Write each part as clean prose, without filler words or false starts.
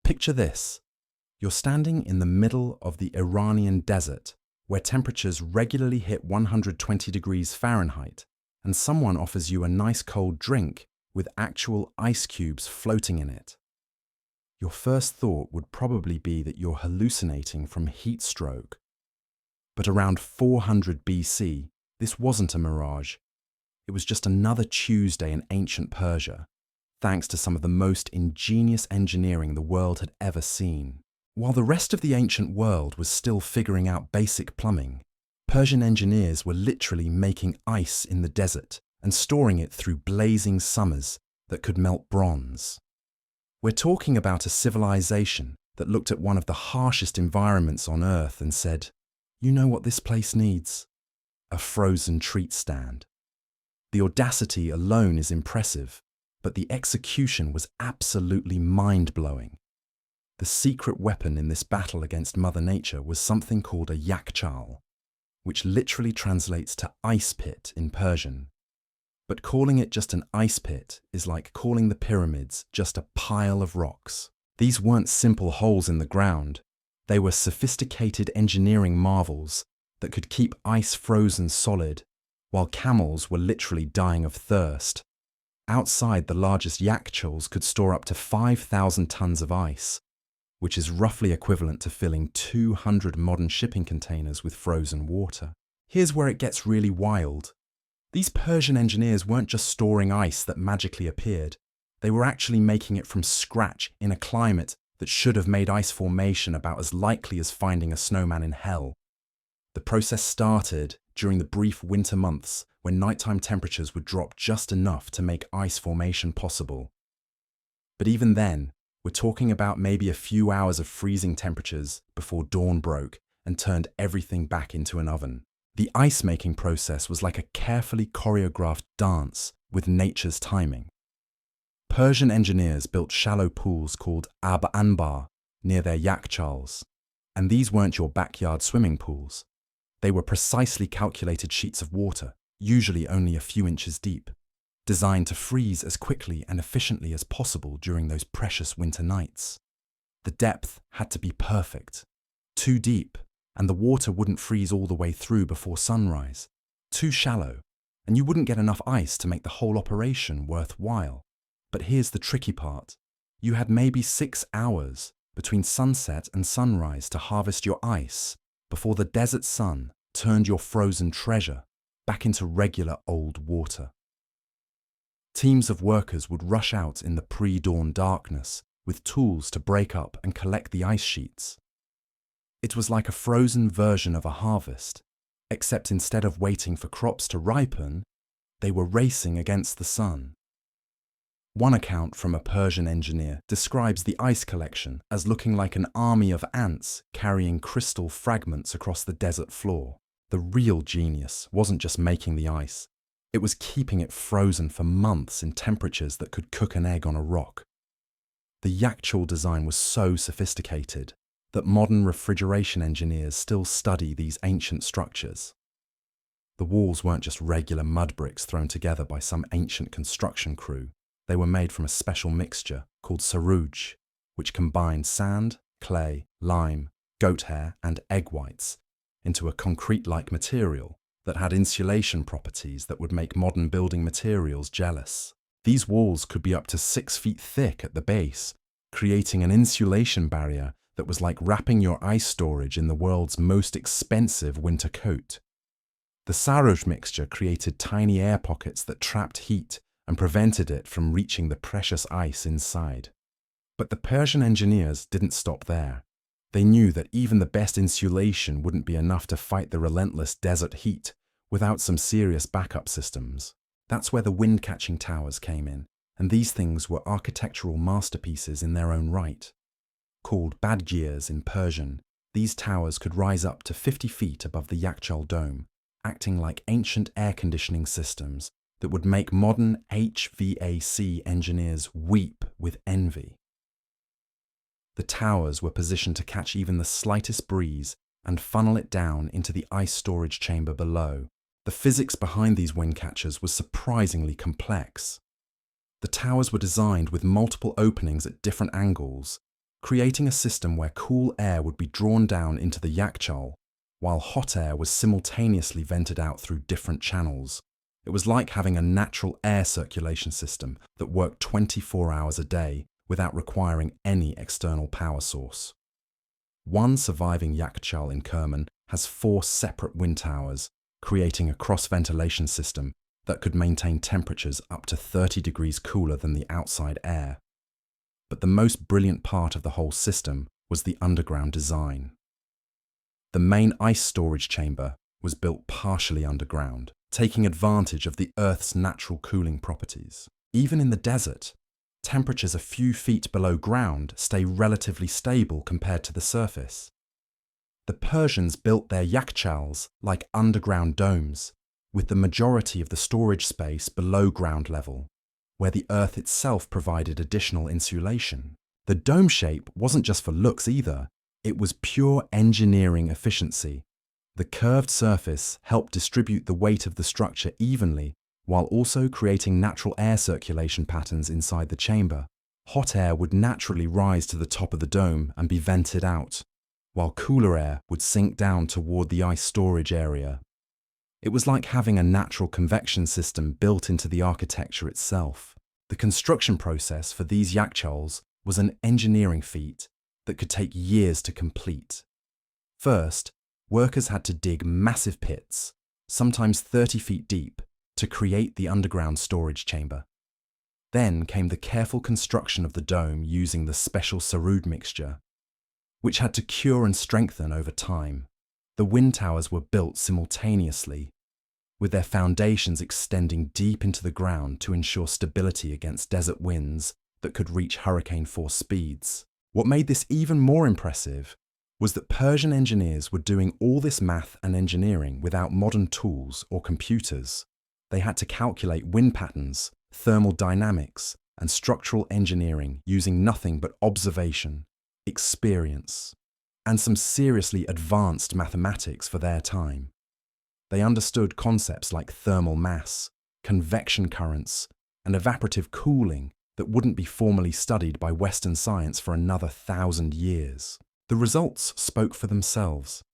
Picture this. You're standing in the middle of the Iranian desert, where temperatures regularly hit 120 degrees Fahrenheit, and someone offers you a nice cold drink with actual ice cubes floating in it. Your first thought would probably be that you're hallucinating from heat stroke. But around 400 BC, this wasn't a mirage. It was just another Tuesday in ancient Persia, thanks to some of the most ingenious engineering the world had ever seen. While the rest of the ancient world was still figuring out basic plumbing, Persian engineers were literally making ice in the desert and storing it through blazing summers that could melt bronze. We're talking about a civilization that looked at one of the harshest environments on Earth and said, "You know what this place needs? A frozen treat stand." The audacity alone is impressive, but the execution was absolutely mind-blowing. The secret weapon in this battle against Mother Nature was something called a Yakhchal, which literally translates to ice pit in Persian. But calling it just an ice pit is like calling the pyramids just a pile of rocks. These weren't simple holes in the ground. They were sophisticated engineering marvels that could keep ice frozen solid, while camels were literally dying of thirst. Outside, the largest Yakhchals could store up to 5,000 tons of ice, which is roughly equivalent to filling 200 modern shipping containers with frozen water. Here's where it gets really wild. These Persian engineers weren't just storing ice that magically appeared. They were actually making it from scratch in a climate that should have made ice formation about as likely as finding a snowman in hell. The process started during the brief winter months when nighttime temperatures would drop just enough to make ice formation possible. But even then, we're talking about maybe a few hours of freezing temperatures before dawn broke and turned everything back into an oven. The ice-making process was like a carefully choreographed dance with nature's timing. Persian engineers built shallow pools called anbar near their yakhchals, and these weren't your backyard swimming pools. They were precisely calculated sheets of water, usually only a few inches deep, designed to freeze as quickly and efficiently as possible during those precious winter nights. The depth had to be perfect, too deep, and the water wouldn't freeze all the way through before sunrise, too shallow, and you wouldn't get enough ice to make the whole operation worthwhile. But here's the tricky part. You had maybe 6 hours between sunset and sunrise to harvest your ice before the desert sun turned your frozen treasure back into regular old water. Teams of workers would rush out in the pre-dawn darkness with tools to break up and collect the ice sheets. It was like a frozen version of a harvest, except instead of waiting for crops to ripen, they were racing against the sun. One account from a Persian engineer describes the ice collection as looking like an army of ants carrying crystal fragments across the desert floor. The real genius wasn't just making the ice, it was keeping it frozen for months in temperatures that could cook an egg on a rock. The Yakhchal design was so sophisticated that modern refrigeration engineers still study these ancient structures. The walls weren't just regular mud bricks thrown together by some ancient construction crew. They were made from a special mixture called sarouj, which combined sand, clay, lime, goat hair, and egg whites into a concrete-like material that had insulation properties that would make modern building materials jealous. These walls could be up to 6 feet thick at the base, creating an insulation barrier that was like wrapping your ice storage in the world's most expensive winter coat. The sarouj mixture created tiny air pockets that trapped heat and prevented it from reaching the precious ice inside. But the Persian engineers didn't stop there. They knew that even the best insulation wouldn't be enough to fight the relentless desert heat without some serious backup systems. That's where the wind-catching towers came in, and these things were architectural masterpieces in their own right. Called badgirs in Persian, these towers could rise up to 50 feet above the Yakhchal dome, acting like ancient air conditioning systems that would make modern HVAC engineers weep with envy. The towers were positioned to catch even the slightest breeze and funnel it down into the ice storage chamber below. The physics behind these wind catchers was surprisingly complex. The towers were designed with multiple openings at different angles, creating a system where cool air would be drawn down into the Yakhchal, while hot air was simultaneously vented out through different channels. It was like having a natural air circulation system that worked 24 hours a day without requiring any external power source. One surviving Yakhchal in Kerman has 4 separate wind towers, creating a cross-ventilation system that could maintain temperatures up to 30 degrees cooler than the outside air. But the most brilliant part of the whole system was the underground design. The main ice storage chamber was built partially underground, taking advantage of the Earth's natural cooling properties. Even in the desert, temperatures a few feet below ground stay relatively stable compared to the surface. The Persians built their Yakhchals like underground domes, with the majority of the storage space below ground level, where the earth itself provided additional insulation. The dome shape wasn't just for looks either, it was pure engineering efficiency. The curved surface helped distribute the weight of the structure evenly, while also creating natural air circulation patterns inside the chamber. Hot air would naturally rise to the top of the dome and be vented out, while cooler air would sink down toward the ice storage area. It was like having a natural convection system built into the architecture itself. The construction process for these Yakhchals was an engineering feat that could take years to complete. First, workers had to dig massive pits, sometimes 30 feet deep, to create the underground storage chamber. Then came the careful construction of the dome using the special savor mixture, which had to cure and strengthen over time. The wind towers were built simultaneously, with their foundations extending deep into the ground to ensure stability against desert winds that could reach hurricane-force speeds. What made this even more impressive was that Persian engineers were doing all this math and engineering without modern tools or computers. They had to calculate wind patterns, thermal dynamics, and structural engineering using nothing but observation, experience, and some seriously advanced mathematics for their time. They understood concepts like thermal mass, convection currents, and evaporative cooling that wouldn't be formally studied by Western science for another 1,000 years. The results spoke for themselves.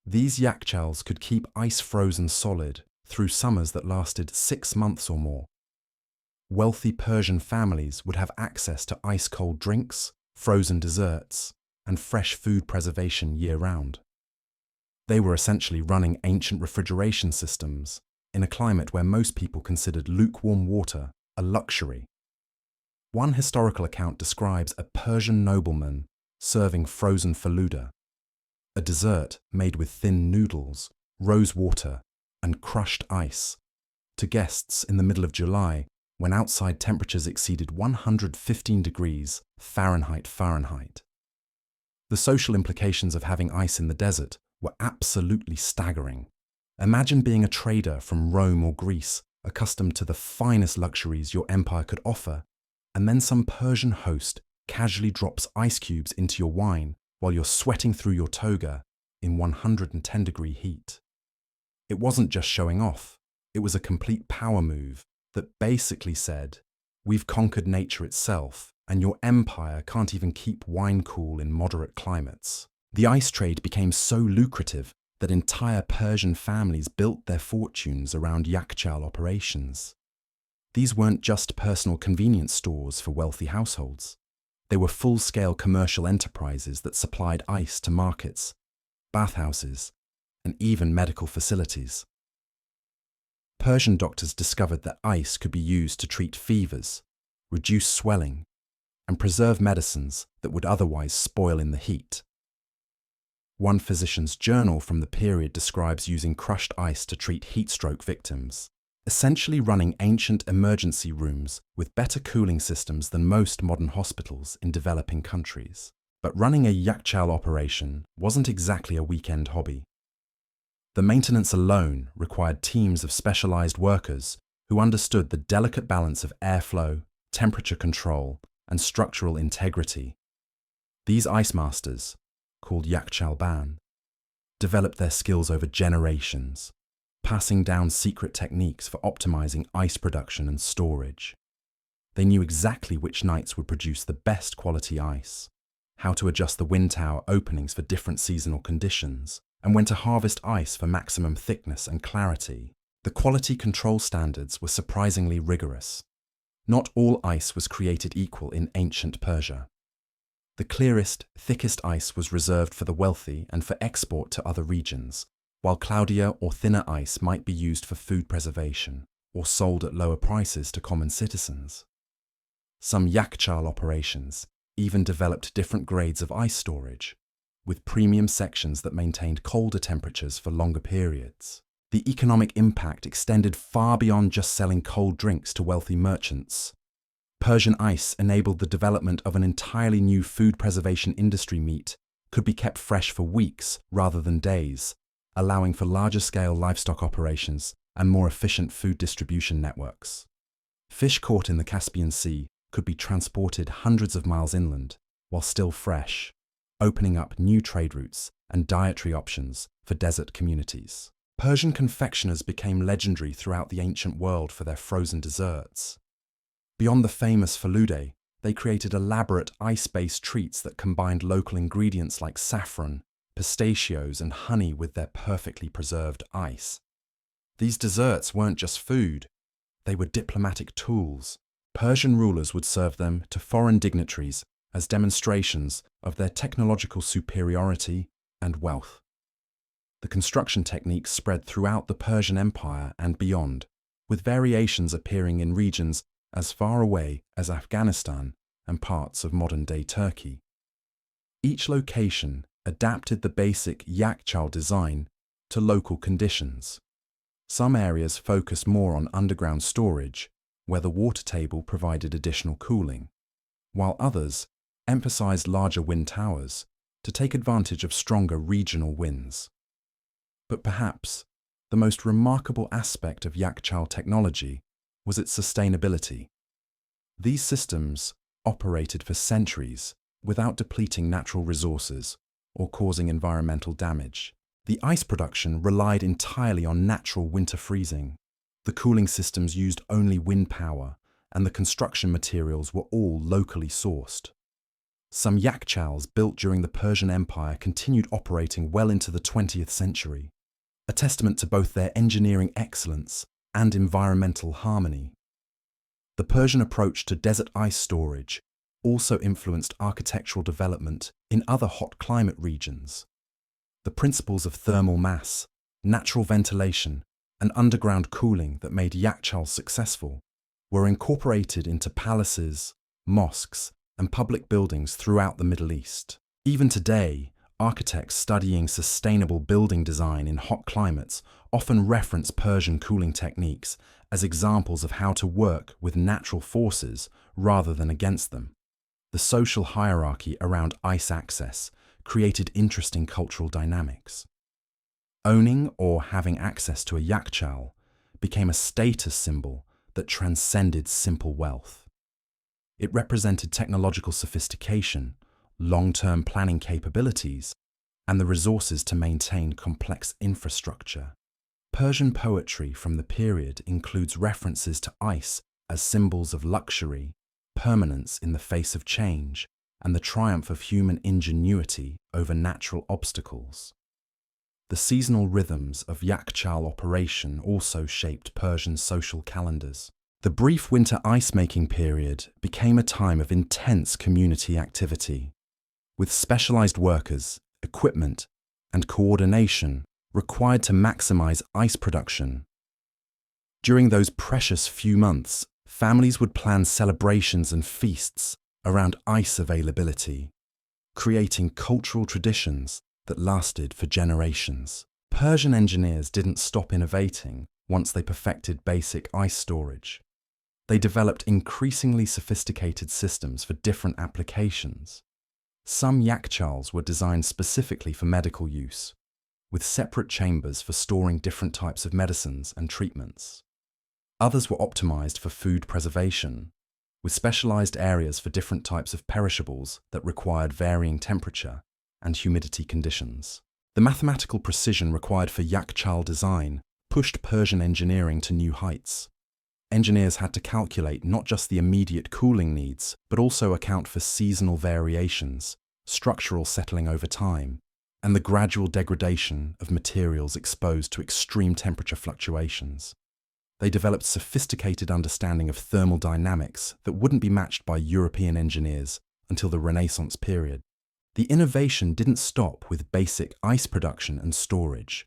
These Yakhchals could keep ice frozen solid through summers that lasted 6 months or more. Wealthy Persian families would have access to ice-cold drinks, frozen desserts, and fresh food preservation year-round. They were essentially running ancient refrigeration systems in a climate where most people considered lukewarm water a luxury. One historical account describes a Persian nobleman serving frozen faloodeh, a dessert made with thin noodles, rose water, and crushed ice, to guests in the middle of July when outside temperatures exceeded 115 degrees Fahrenheit. The social implications of having ice in the desert were absolutely staggering. Imagine being a trader from Rome or Greece, accustomed to the finest luxuries your empire could offer, and then some Persian host casually drops ice cubes into your wine while you're sweating through your toga in 110-degree heat. It wasn't just showing off, it was a complete power move that basically said, we've conquered nature itself, and your empire can't even keep wine cool in moderate climates. The ice trade became so lucrative that entire Persian families built their fortunes around Yakhchal operations. These weren't just personal convenience stores for wealthy households. They were full-scale commercial enterprises that supplied ice to markets, bathhouses, and even medical facilities. Persian doctors discovered that ice could be used to treat fevers, reduce swelling, and preserve medicines that would otherwise spoil in the heat. One physician's journal from the period describes using crushed ice to treat heat stroke victims, essentially running ancient emergency rooms with better cooling systems than most modern hospitals in developing countries. But running a Yakhchal operation wasn't exactly a weekend hobby. The maintenance alone required teams of specialized workers who understood the delicate balance of airflow, temperature control, and structural integrity. These ice masters, called Yakhchal, developed their skills over generations, passing down secret techniques for optimizing ice production and storage. They knew exactly which nights would produce the best quality ice, how to adjust the wind tower openings for different seasonal conditions, and when to harvest ice for maximum thickness and clarity. The quality control standards were surprisingly rigorous. Not all ice was created equal in ancient Persia. The clearest, thickest ice was reserved for the wealthy and for export to other regions, while cloudier or thinner ice might be used for food preservation or sold at lower prices to common citizens. Some Yakhchal operations even developed different grades of ice storage, with premium sections that maintained colder temperatures for longer periods. The economic impact extended far beyond just selling cold drinks to wealthy merchants. Persian ice enabled the development of an entirely new food preservation industry. Meat could be kept fresh for weeks rather than days, allowing for larger-scale livestock operations and more efficient food distribution networks. Fish caught in the Caspian Sea could be transported hundreds of miles inland while still fresh, opening up new trade routes and dietary options for desert communities. Persian confectioners became legendary throughout the ancient world for their frozen desserts. Beyond the famous faloodeh, they created elaborate ice-based treats that combined local ingredients like saffron, pistachios, and honey with their perfectly preserved ice. These desserts weren't just food, they were diplomatic tools. Persian rulers would serve them to foreign dignitaries as demonstrations of their technological superiority and wealth. The construction techniques spread throughout the Persian Empire and beyond, with variations appearing in regions as far away as Afghanistan and parts of modern-day Turkey. Each location adapted the basic Yakhchal design to local conditions. Some areas focused more on underground storage, where the water table provided additional cooling, while others emphasized larger wind towers to take advantage of stronger regional winds. But perhaps the most remarkable aspect of Yakhchal technology was its sustainability. These systems operated for centuries without depleting natural resources or causing environmental damage. The ice production relied entirely on natural winter freezing. The cooling systems used only wind power, and the construction materials were all locally sourced. Some Yakhchals built during the Persian Empire continued operating well into the 20th century, a testament to both their engineering excellence and environmental harmony. The Persian approach to desert ice storage also influenced architectural development in other hot climate regions. The principles of thermal mass, natural ventilation, and underground cooling that made Yakhchal successful were incorporated into palaces, mosques, and public buildings throughout the Middle East. Even today, architects studying sustainable building design in hot climates often reference Persian cooling techniques as examples of how to work with natural forces rather than against them. The social hierarchy around ice access created interesting cultural dynamics. Owning or having access to a Yakhchal became a status symbol that transcended simple wealth. It represented technological sophistication, long-term planning capabilities, and the resources to maintain complex infrastructure. Persian poetry from the period includes references to ice as symbols of luxury, permanence in the face of change, and the triumph of human ingenuity over natural obstacles. The seasonal rhythms of Yakhchal operation also shaped Persian social calendars. The brief winter ice-making period became a time of intense community activity, with specialized workers, equipment, and coordination required to maximize ice production. During those precious few months, families would plan celebrations and feasts around ice availability, creating cultural traditions that lasted for generations. Persian engineers didn't stop innovating once they perfected basic ice storage. They developed increasingly sophisticated systems for different applications. Some Yakhchals were designed specifically for medical use, with separate chambers for storing different types of medicines and treatments. Others were optimized for food preservation, with specialized areas for different types of perishables that required varying temperature and humidity conditions. The mathematical precision required for Yakhchal design pushed Persian engineering to new heights. Engineers had to calculate not just the immediate cooling needs, but also account for seasonal variations structural settling over time, and the gradual degradation of materials exposed to extreme temperature fluctuations. They developed sophisticated understanding of thermal dynamics that wouldn't be matched by European engineers until the Renaissance period. The innovation didn't stop with basic ice production and storage.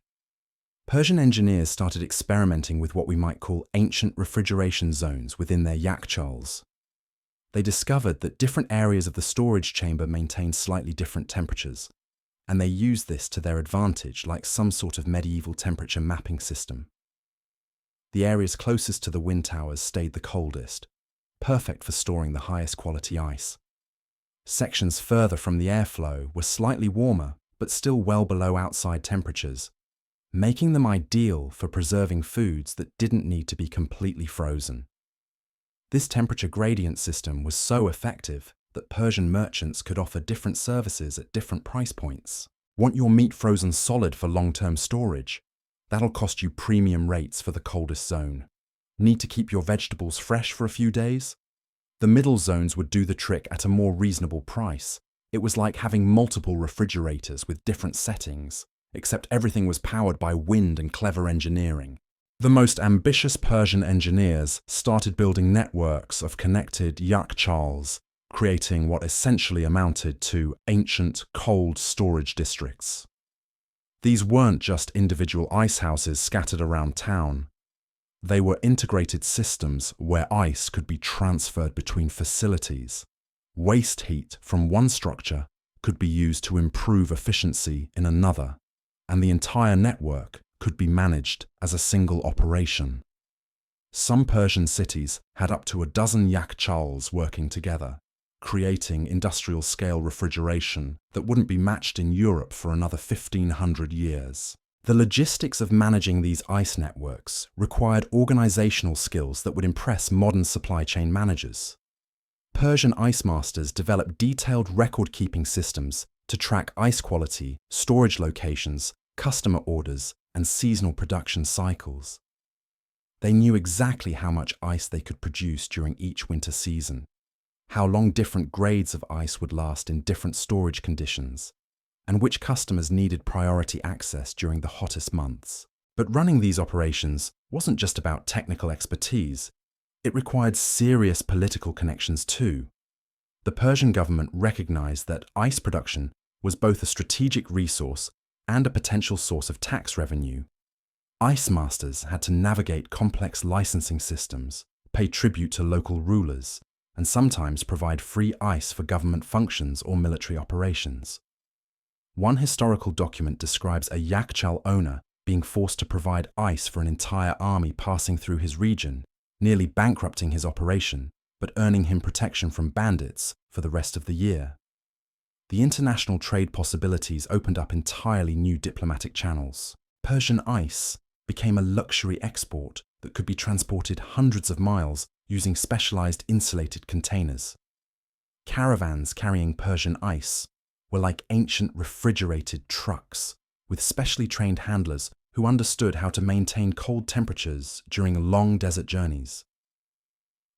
Persian engineers started experimenting with what we might call ancient refrigeration zones within their Yakhchals. They discovered that different areas of the storage chamber maintained slightly different temperatures, and they used this to their advantage like some sort of medieval temperature mapping system. The areas closest to the wind towers stayed the coldest, perfect for storing the highest quality ice. Sections further from the airflow were slightly warmer, but still well below outside temperatures, making them ideal for preserving foods that didn't need to be completely frozen. This temperature gradient system was so effective that Persian merchants could offer different services at different price points. Want your meat frozen solid for long-term storage? That'll cost you premium rates for the coldest zone. Need to keep your vegetables fresh for a few days? The middle zones would do the trick at a more reasonable price. It was like having multiple refrigerators with different settings, except everything was powered by wind and clever engineering. The most ambitious Persian engineers started building networks of connected Yakhchals, creating what essentially amounted to ancient cold storage districts. These weren't just individual ice houses scattered around town. They were integrated systems where ice could be transferred between facilities. Waste heat from one structure could be used to improve efficiency in another, and the entire network could be managed as a single operation. Some Persian cities had up to a dozen Yakhchals working together, creating industrial-scale refrigeration that wouldn't be matched in Europe for another 1,500 years. The logistics of managing these ice networks required organizational skills that would impress modern supply chain managers. Persian ice masters developed detailed record-keeping systems to track ice quality, storage locations, customer orders, and seasonal production cycles. They knew exactly how much ice they could produce during each winter season, how long different grades of ice would last in different storage conditions, and which customers needed priority access during the hottest months. But running these operations wasn't just about technical expertise, it required serious political connections too. The Persian government recognized that ice production was both a strategic resource and a potential source of tax revenue. Ice masters had to navigate complex licensing systems, pay tribute to local rulers, and sometimes provide free ice for government functions or military operations. One historical document describes a Yakhchal owner being forced to provide ice for an entire army passing through his region, nearly bankrupting his operation, but earning him protection from bandits for the rest of the year. The international trade possibilities opened up entirely new diplomatic channels. Persian ice became a luxury export that could be transported hundreds of miles using specialized insulated containers. Caravans carrying Persian ice were like ancient refrigerated trucks, with specially trained handlers who understood how to maintain cold temperatures during long desert journeys.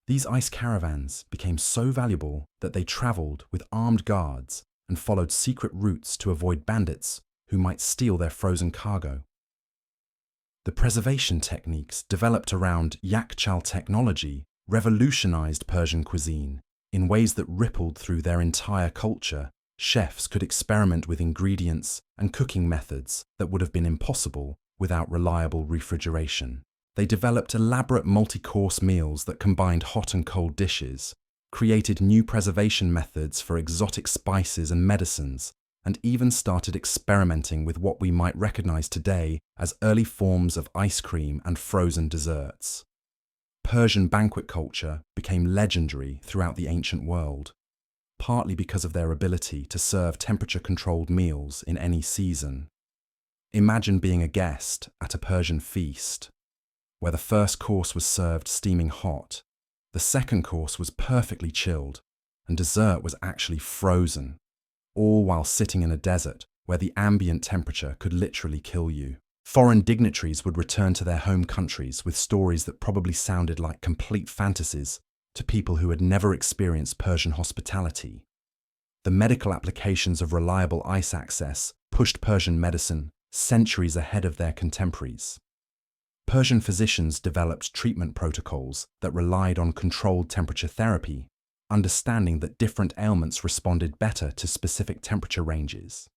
These ice caravans became so valuable that they traveled with armed guards and followed secret routes to avoid bandits who might steal their frozen cargo. The preservation techniques developed around Yakhchal technology revolutionized Persian cuisine in ways that rippled through their entire culture. Chefs could experiment with ingredients and cooking methods that would have been impossible without reliable refrigeration. They developed elaborate multi-course meals that combined hot and cold dishes, created new preservation methods for exotic spices and medicines, and even started experimenting with what we might recognize today as early forms of ice cream and frozen desserts. Persian banquet culture became legendary throughout the ancient world, partly because of their ability to serve temperature-controlled meals in any season. Imagine being a guest at a Persian feast, where the first course was served steaming hot, the second course was perfectly chilled, and dessert was actually frozen, all while sitting in a desert where the ambient temperature could literally kill you. Foreign dignitaries would return to their home countries with stories that probably sounded like complete fantasies to people who had never experienced Persian hospitality. The medical applications of reliable ice access pushed Persian medicine centuries ahead of their contemporaries. Persian physicians developed treatment protocols that relied on controlled temperature therapy, understanding that different ailments responded better to specific temperature ranges.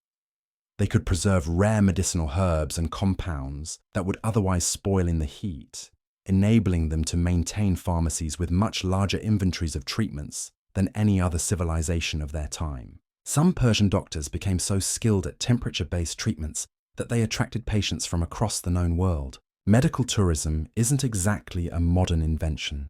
They could preserve rare medicinal herbs and compounds that would otherwise spoil in the heat, enabling them to maintain pharmacies with much larger inventories of treatments than any other civilization of their time. Some Persian doctors became so skilled at temperature-based treatments that they attracted patients from across the known world. Medical tourism isn't exactly a modern invention.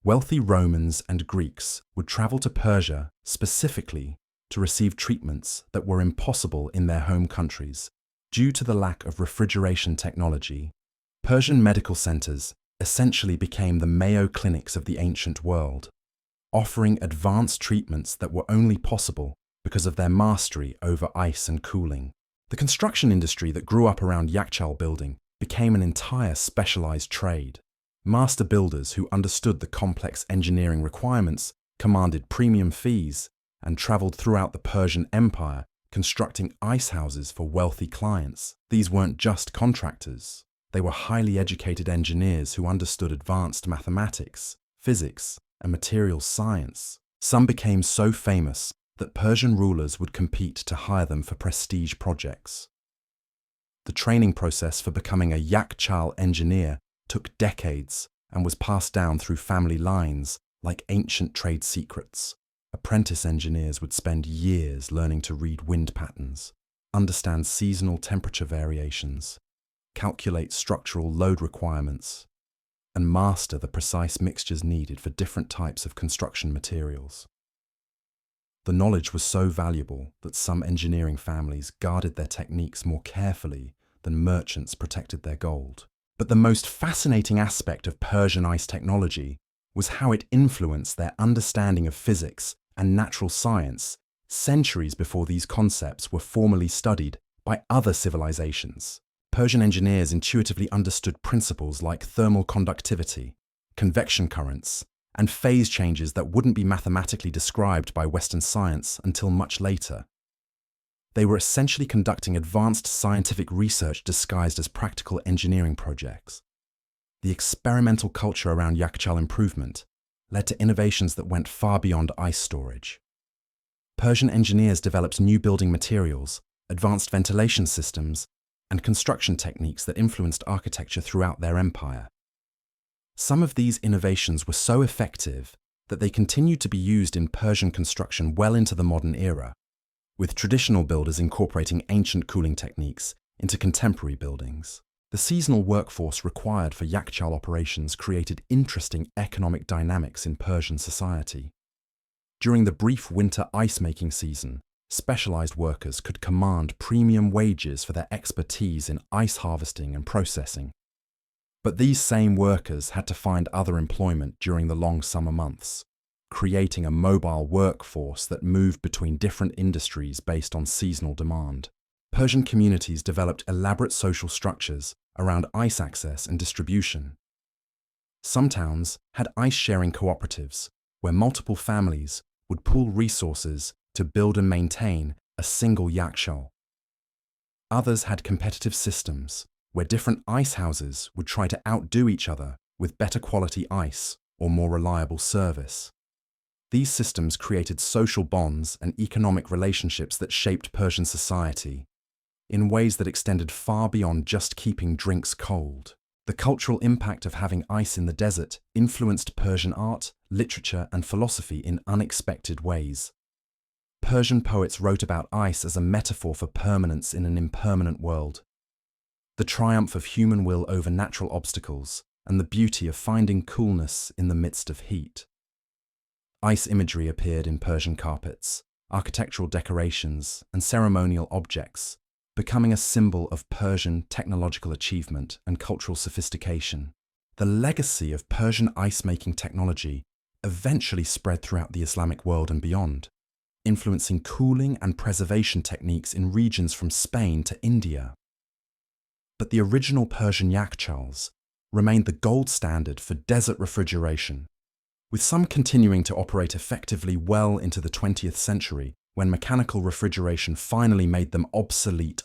Wealthy Romans and Greeks would travel to Persia specifically to receive treatments that were impossible in their home countries. Due to the lack of refrigeration technology, Persian medical centers essentially became the Mayo Clinics of the ancient world, offering advanced treatments that were only possible because of their mastery over ice and cooling. The construction industry that grew up around Yakhchal building became an entire specialized trade. Master builders who understood the complex engineering requirements commanded premium fees and traveled throughout the Persian Empire, constructing ice houses for wealthy clients. These weren't just contractors. They were highly educated engineers who understood advanced mathematics, physics, and materials science. Some became so famous that Persian rulers would compete to hire them for prestige projects. The training process for becoming a Yakhchal engineer took decades and was passed down through family lines like ancient trade secrets. Apprentice engineers would spend years learning to read wind patterns, understand seasonal temperature variations, calculate structural load requirements, and master the precise mixtures needed for different types of construction materials. The knowledge was so valuable that some engineering families guarded their techniques more carefully than merchants protected their gold. But the most fascinating aspect of Persian ice technology was how it influenced their understanding of physics and natural science centuries before these concepts were formally studied by other civilizations. Persian engineers intuitively understood principles like thermal conductivity, convection currents, and phase changes that wouldn't be mathematically described by Western science until much later. They were essentially conducting advanced scientific research disguised as practical engineering projects. The experimental culture around Yakhchal improvement led to innovations that went far beyond ice storage. Persian engineers developed new building materials, advanced ventilation systems, and construction techniques that influenced architecture throughout their empire. Some of these innovations were so effective that they continued to be used in Persian construction well into the modern era, with traditional builders incorporating ancient cooling techniques into contemporary buildings. The seasonal workforce required for Yakhchal operations created interesting economic dynamics in Persian society. During the brief winter ice-making season, specialized workers could command premium wages for their expertise in ice harvesting and processing. But these same workers had to find other employment during the long summer months, creating a mobile workforce that moved between different industries based on seasonal demand. Persian communities developed elaborate social structures around ice access and distribution. Some towns had ice-sharing cooperatives, where multiple families would pool resources to build and maintain a single Yakhchal. Others had competitive systems, where different ice houses would try to outdo each other with better quality ice or more reliable service. These systems created social bonds and economic relationships that shaped Persian society in ways that extended far beyond just keeping drinks cold. The cultural impact of having ice in the desert influenced Persian art, literature, and philosophy in unexpected ways. Persian poets wrote about ice as a metaphor for permanence in an impermanent world, the triumph of human will over natural obstacles, and the beauty of finding coolness in the midst of heat. Ice imagery appeared in Persian carpets, architectural decorations, and ceremonial objects, becoming a symbol of Persian technological achievement and cultural sophistication. The legacy of Persian ice-making technology eventually spread throughout the Islamic world and beyond, influencing cooling and preservation techniques in regions from Spain to India. But the original Persian Yakhchals remained the gold standard for desert refrigeration, with some continuing to operate effectively well into the 20th century. when mechanical refrigeration finally made them obsolete.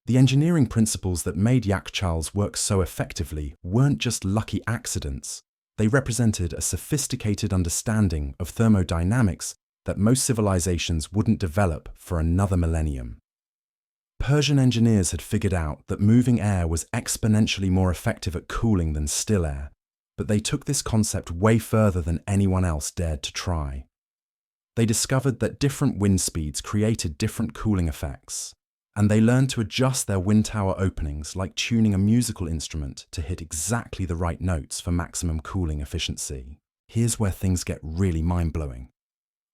The engineering principles that made Yakhchals work so effectively weren't just lucky accidents. They represented a sophisticated understanding of thermodynamics that most civilizations wouldn't develop for another millennium. Persian engineers had figured out that moving air was exponentially more effective at cooling than still air, but they took this concept way further than anyone else dared to try. They discovered that different wind speeds created different cooling effects, and they learned to adjust their wind tower openings like tuning a musical instrument to hit exactly the right notes for maximum cooling efficiency. Here's where things get really mind-blowing.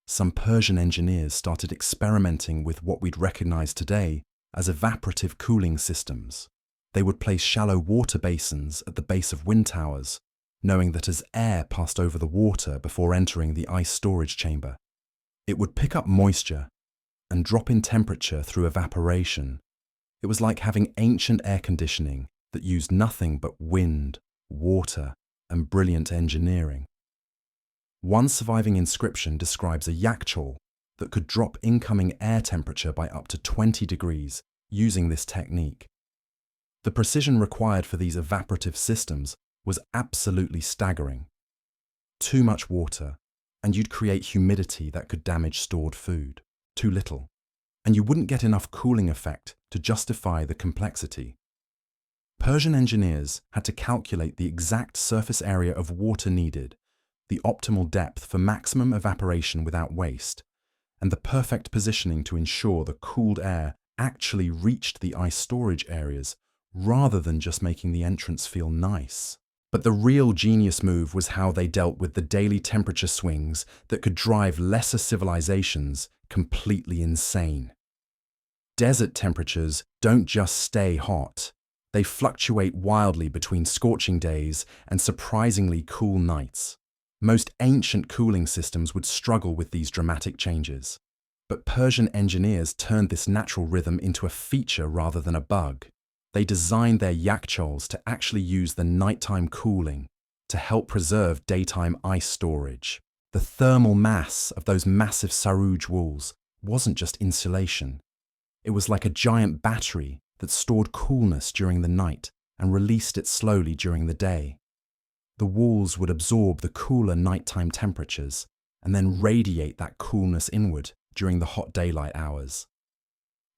Some Persian engineers started experimenting with what we'd recognize today as evaporative cooling systems. They would place shallow water basins at the base of wind towers, knowing that as air passed over the water before entering the ice storage chamber, it would pick up moisture and drop in temperature through evaporation. It was like having ancient air conditioning that used nothing but wind, water, and brilliant engineering. One surviving inscription describes a Yakhchal that could drop incoming air temperature by up to 20 degrees using this technique. The precision required for these evaporative systems was absolutely staggering. Too much water, and you'd create humidity that could damage stored food. Too little, and you wouldn't get enough cooling effect to justify the complexity. Persian engineers had to calculate the exact surface area of water needed, the optimal depth for maximum evaporation without waste, and the perfect positioning to ensure the cooled air actually reached the ice storage areas rather than just making the entrance feel nice. But the real genius move was how they dealt with the daily temperature swings that could drive lesser civilizations completely insane. Desert temperatures don't just stay hot. They fluctuate wildly between scorching days and surprisingly cool nights. Most ancient cooling systems would struggle with these dramatic changes. But Persian engineers turned this natural rhythm into a feature rather than a bug. They designed their Yakhchals to actually use the nighttime cooling to help preserve daytime ice storage. The thermal mass of those massive sarouj walls wasn't just insulation. It was like a giant battery that stored coolness during the night and released it slowly during the day. The walls would absorb the cooler nighttime temperatures and then radiate that coolness inward during the hot daylight hours.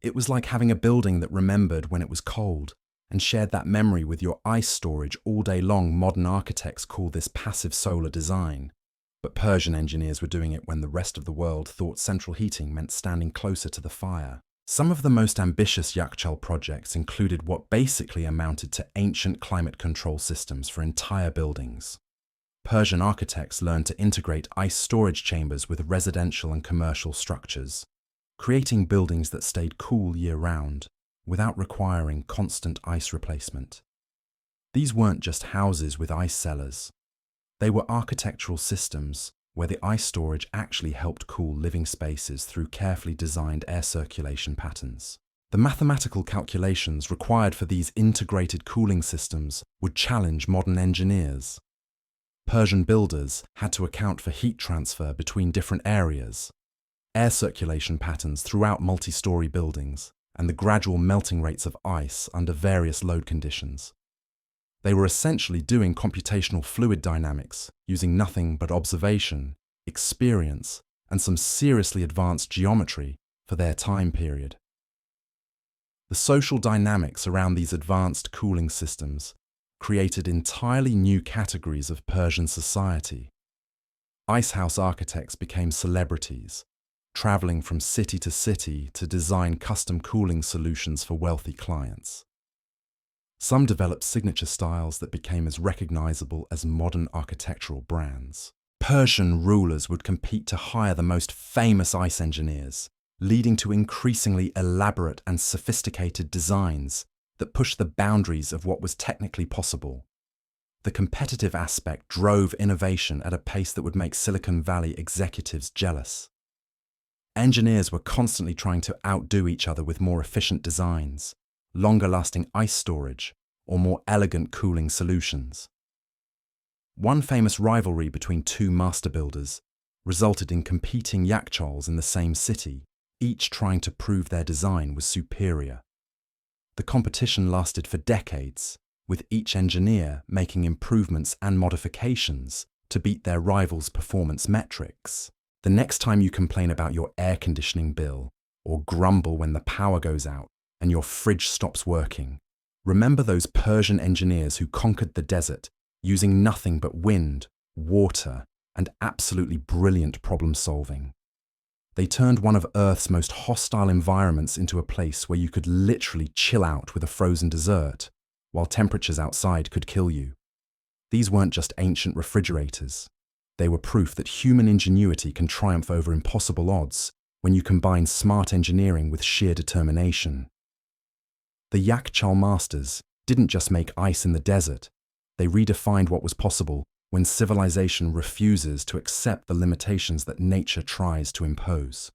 It was like having a building that remembered when it was cold and shared that memory with your ice storage all day long. Modern architects call this passive solar design. But Persian engineers were doing it when the rest of the world thought central heating meant standing closer to the fire. Some of the most ambitious Yakhchal projects included what basically amounted to ancient climate control systems for entire buildings. Persian architects learned to integrate ice storage chambers with residential and commercial structures, creating buildings that stayed cool year-round without requiring constant ice replacement. These weren't just houses with ice cellars. They were architectural systems where the ice storage actually helped cool living spaces through carefully designed air circulation patterns. The mathematical calculations required for these integrated cooling systems would challenge modern engineers. Persian builders had to account for heat transfer between different areas, air circulation patterns throughout multi-story buildings, and the gradual melting rates of ice under various load conditions. They were essentially doing computational fluid dynamics using nothing but observation, experience, and some seriously advanced geometry for their time period. The social dynamics around these advanced cooling systems created entirely new categories of Persian society. Icehouse architects became celebrities, traveling from city to city to design custom cooling solutions for wealthy clients. Some developed signature styles that became as recognizable as modern architectural brands. Persian rulers would compete to hire the most famous ice engineers, leading to increasingly elaborate and sophisticated designs that pushed the boundaries of what was technically possible. The competitive aspect drove innovation at a pace that would make Silicon Valley executives jealous. Engineers were constantly trying to outdo each other with more efficient designs, longer-lasting ice storage, or more elegant cooling solutions. One famous rivalry between two master builders resulted in competing Yakhchals in the same city, each trying to prove their design was superior. The competition lasted for decades, with each engineer making improvements and modifications to beat their rivals' performance metrics. The next time you complain about your air conditioning bill, or grumble when the power goes out and your fridge stops working, remember those Persian engineers who conquered the desert using nothing but wind, water, and absolutely brilliant problem solving. They turned one of Earth's most hostile environments into a place where you could literally chill out with a frozen dessert, while temperatures outside could kill you. These weren't just ancient refrigerators. They were proof that human ingenuity can triumph over impossible odds when you combine smart engineering with sheer determination. The Yakhchal masters didn't just make ice in the desert, they redefined what was possible when civilization refuses to accept the limitations that nature tries to impose.